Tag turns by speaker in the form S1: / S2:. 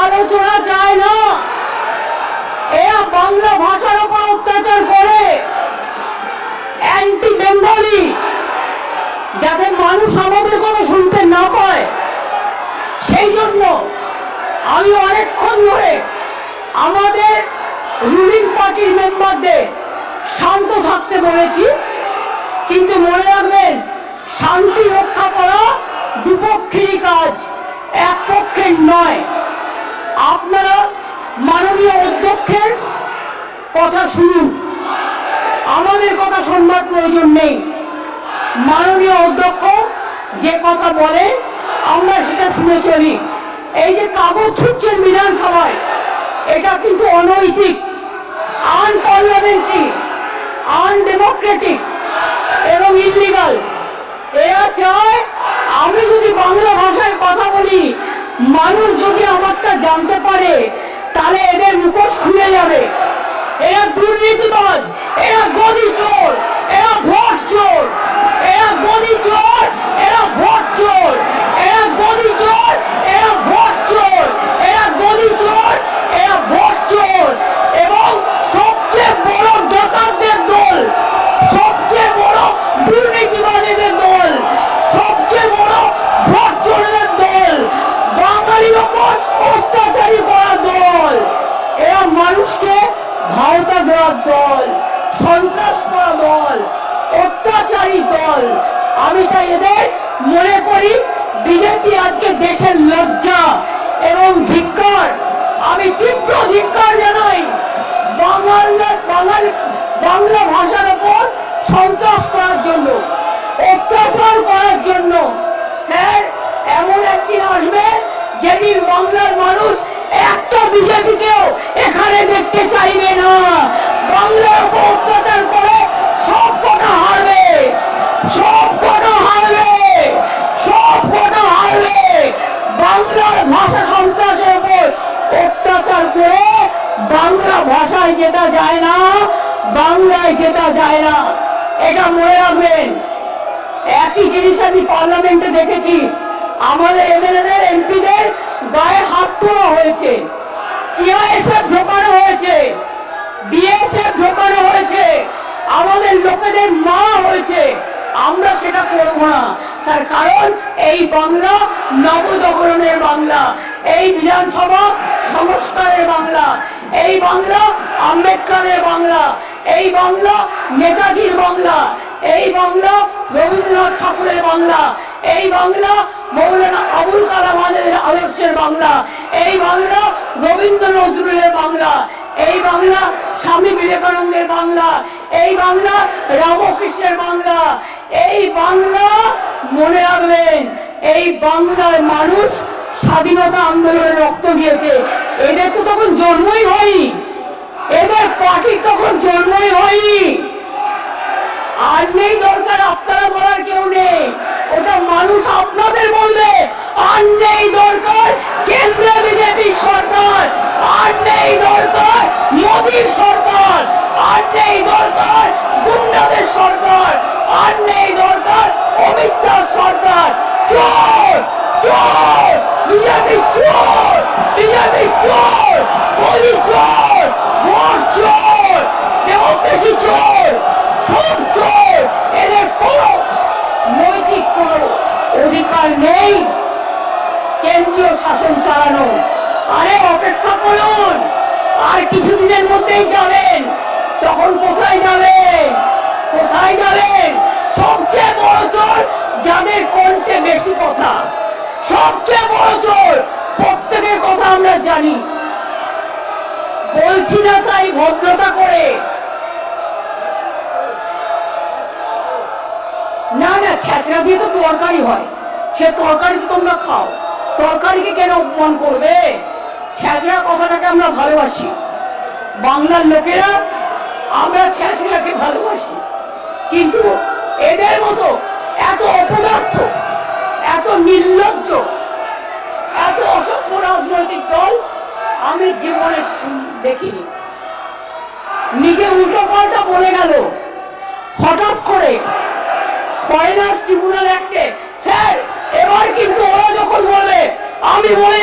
S1: আলোচনা চায় না। এরা বাংলা ভাষার উপর অত্যাচার করে, অ্যান্টি বেঙ্গলি, যাতে মানুষ আমাদের কোনো শুনতে না পায়। সেই জন্য আমি অনেকক্ষণ ধরে আমাদের রুলিং পার্টির মেম্বারদের শান্ত থাকতে বলেছি, কিন্তু মনে রাখবেন শান্তি রক্ষা করা দুপক্ষেরই কাজ, এক পক্ষের নয়। আপনারা মাননীয় অধ্যক্ষের কথা শুনুন, আমাদের কথা শুনবার প্রয়োজন নেই। মাননীয় অধ্যক্ষ যে কথা বলে আমরা সেটা শুনে চলি। এই যে কাগজ ছুটছেন বিধানসভায়, এটা কিন্তু অনৈতিক, আনপার্লামেন্টারি, আনডেমোক্রেটিক এবং ইলিগাল। এরা চায় আমি যদি বাংলা ভাষায় কথা বলি, মানুষ যদি আমারটা জানতে পারে, তাহলে এদের মুখোশ খুলে যাবে। এরা দুর্নীতিবাজ, এরা গদি চোর, এরা ভোট চোর, এরা গদি চোর, এরা ভোট চোর, এরা গদি চোর, এরা ভোট চোর, এরা গদি চোর, এরা ভোট চোর। এবং সবচেয়ে বড় ডাকাতদের দল, সবচেয়ে বড় দুর্নীতিবাজীদের দল, সবচেয়ে বড় ভোট চোরদের দল, বাঙালির ওপর অত্যাচারী করার দল। এরা মানুষকে ভাওতা দেওয়ার দল, সন্ত্রাস করা দল, অত্যাচারী দল। আমি চাই এদের মনে করি বিজেপি আজকে দেশের লজ্জা এবং ধিক্কার। আমি তীব্র ধিক্কার জানাই বাংলা ভাষার উপর সন্ত্রাস করার জন্য, অত্যাচার করার জন্য। স্যার, এমন একদিন আসবে যেদিন বাংলার মানুষ একটা বিজেপিকেও এখানে দেখতে চাইবে না। বাংলার উপর অত্যাচার করে সব কটা হারবে, সব কটা হারবে, সব কটা হারবে। বাংলার ভাষা সন্ত্রাসের উপর অত্যাচার করে বাংলা ভাষায় যেটা যায় না, বাংলায় যেটা যায় না, এটা মনে রাখবেন। একই জিনিস আমি পার্লামেন্টে দেখেছি, আমাদের এমএলএদের এমপিদের গায়ে হাত তোলা হয়েছে, সিআইএসএফ ঢোকানো হয়েছে, বিএসএফ ঢোকানো হয়েছে, আমাদের লোকেদের মারা হয়েছে। আমরা সেটা করব না, তার কারণ এই বাংলা নবজাগরণের বাংলা, এই বিধানসভা সংস্কারের বাংলা, এই বাংলা আম্বেদকরের বাংলা, এই বাংলা নেতাজির বাংলা, এই বাংলা রবীন্দ্রনাথ ঠাকুরের বাংলা, এই বাংলা মৌলানা আবুল কালাম আজাদের আদর্শের বাংলা, এই বাংলা রবীন্দ্র নজরুলের বাংলা, এই বাংলা স্বামী বিবেকানন্দের বাংলা, এই বাংলা রামকৃষ্ণের বাংলা। এই বাংলা মনে রাখবেন, এই বাংলার মানুষ স্বাধীনতা আন্দোলনে রক্ত দিয়েছে। এদের তো তখন জন্মই হয়নি, এদের পার্টি তখন জন্মই হয়নি। আর নেই দরকার আপনারা বলার কেউ নেই, ওটা মানুষ আপনাদের বলবে। আর নেই দরকার কেন্দ্রে বিজেপি সরকার, আর নেই দরকার মোদীর সরকার, আর নেই দরকার গুন্ডাদের সরকার, আর নেই দরকার অমিত শাহ সরকার। চোর চোর, বিজেপি চোর, বিজেপি চোর, মোদী চোর, ভোট চোর, ডেমোক্রেসি চোর, সব চোর। এদের কোনো নৈতিক কোনো অধিকার নেই কেন্দ্রীয় শাসন চালানো। আরে অপেক্ষা করুন, আর কিছুদিনের মধ্যেই যাবেন, তখন কোথায় যাবেন, কোথায় যাবেন? সবচেয়ে বড় চোর যাদের কণ্ঠে বেশি কথা, সবচেয়ে বড় চোর, প্রত্যেকের কথা আমরা জানি। বলছি না তাই ভদ্রতা করে, না না ছেঁচড়া দিয়ে তো তরকারি হয়, সে তরকারি তো তোমরা খাও, তরকারিকে কেন অপমান করবে? ছেঁচড়া কথাটাকে আমরা ভালোবাসি, বাংলার লোকেরা আমরা ছেঁচড়াকে ভালোবাসি। কিন্তু এদের মতো এত অপদার্থ, এত নির্লজ্জ, এত অসভ্য রাজনৈতিক দল আমি জীবনে দেখিনি। নিজে উল্টো পাল্টা বলে গেল হঠাৎ করে ফরেনার্স ট্রিব্যুনাল অ্যাক্টে। স্যার, এবার কিন্তু ওরা যখন বলবে আমি বলে